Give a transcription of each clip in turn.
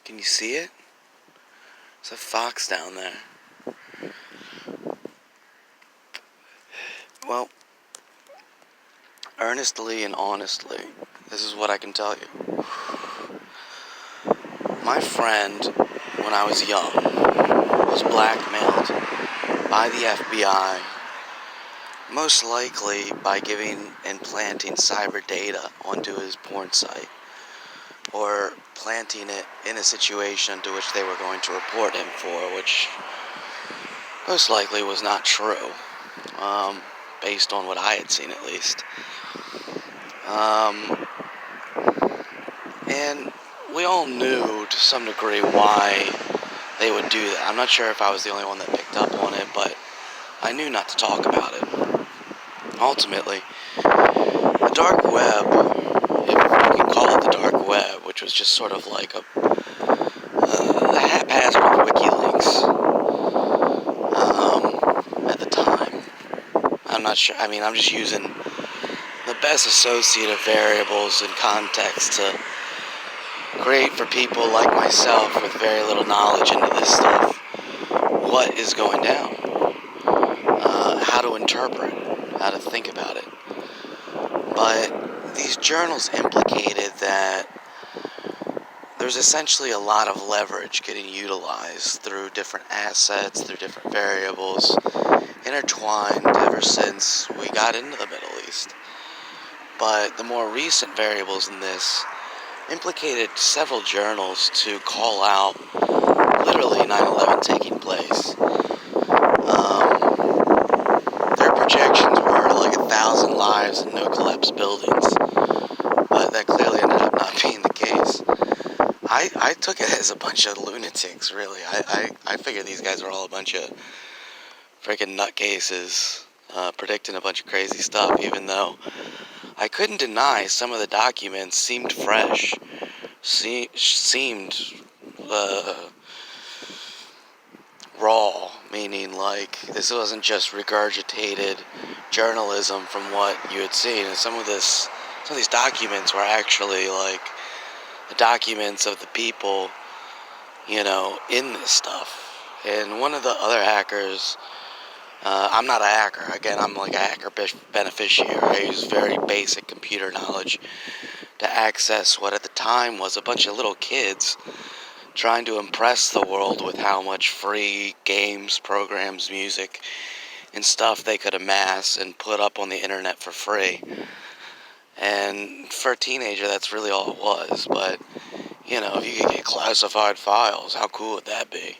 Can you see it? There's a fox down there. Well, earnestly and honestly, this is what I can tell you. My friend, when I was young, was blackmailed by the FBI, most likely by giving and planting cyber data onto his porn site, or planting it in a situation to which they were going to report him for, which most likely was not true, based on what I had seen at least. And we all knew to some degree why they would do that. I'm not sure if I was the only one that picked up on it, but I knew not to talk about it. Ultimately, the dark web, if you can call it the dark web, which was just sort of like a haphazard of WikiLeaks at the time. I'm not sure. I mean, I'm just using the best associative variables and context to create for people like myself with very little knowledge into this stuff what is going down, how to interpret, how to think about it. But these journals implicated that there's essentially a lot of leverage getting utilized through different assets, through different variables, intertwined ever since we got into the Middle East. But the more recent variables in this implicated several journals to call out literally 9/11 taking place. Their projections were like 1,000 lives and no collapsed buildings, but that clearly ended up not being the case. I took it as a bunch of lunatics, really. I figured these guys were all a bunch of freaking nutcases, predicting a bunch of crazy stuff, even though I couldn't deny some of the documents seemed fresh, seemed raw, meaning like this wasn't just regurgitated journalism from what you had seen. And some of these documents were actually like the documents of the people, in this stuff. And one of the other hackers, I'm not a hacker. Again, I'm like a hacker beneficiary. I use very basic computer knowledge to access what at the time was a bunch of little kids trying to impress the world with how much free games, programs, music, and stuff they could amass and put up on the internet for free. And for a teenager, that's really all it was. But, if you could get classified files, how cool would that be?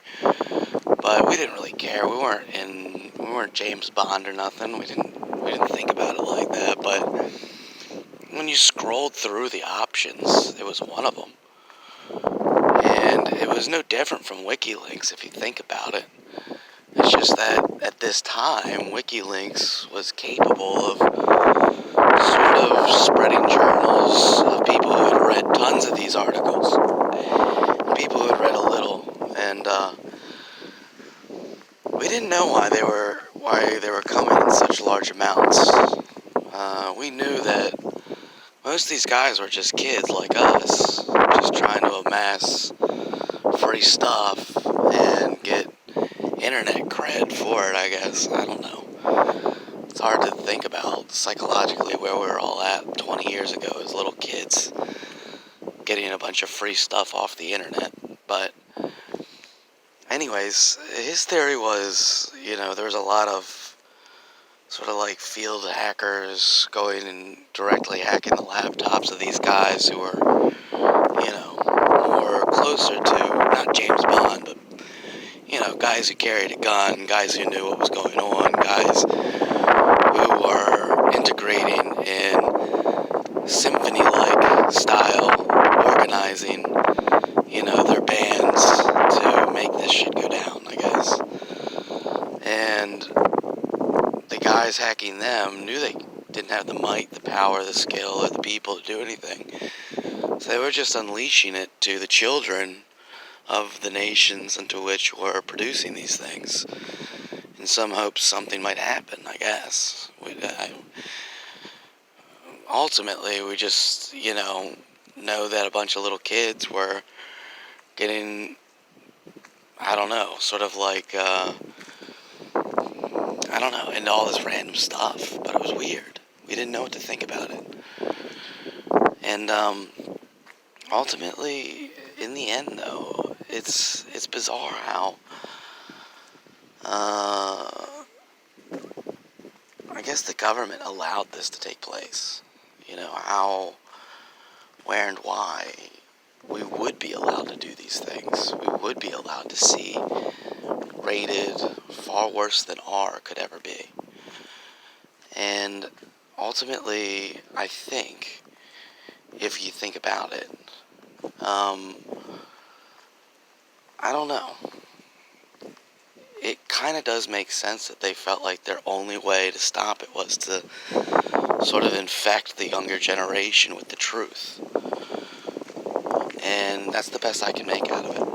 But we didn't really care. We weren't James Bond or nothing. We didn't think about it like that. But when you scrolled through the options, it was one of them. And it was no different from WikiLeaks if you think about it. It's just that at this time, WikiLeaks was capable of sort of spreading journals of people who had read tons of these articles, and people who had read a little, and we didn't know why they were coming in such large amounts. We knew that most of these guys were just kids like us, just trying to amass free stuff and get internet cred for it, I guess. I don't know. It's hard to think about psychologically where we were all at 20 years ago as little kids getting a bunch of free stuff off the internet. But anyways, his theory was, there was a lot of sort of like field hackers going and directly hacking the laptops of these guys who were, more closer to, not James Bond, but, guys who carried a gun, guys who knew what was going on, guys who were integrating in symphony-like style, organizing, their bands to make this shit go down, I guess. And the guys hacking them knew they didn't have the might, the power, the skill, or the people to do anything. So they were just unleashing it to the children of the nations into which were producing these things, in some hopes something might happen, I guess. Ultimately, we just, know that a bunch of little kids were getting, I don't know, sort of like, I don't know, into all this random stuff, but it was weird. We didn't know what to think about it. And, ultimately, in the end, though, it's bizarre how, I guess the government allowed this to take place. You know, how, where, and why we would be allowed to do these things. We would be allowed to see rated far worse than R could ever be. And ultimately, I think, if you think about it, I don't know. It kind of does make sense that they felt like their only way to stop it was to sort of infect the younger generation with the truth. And that's the best I can make out of it.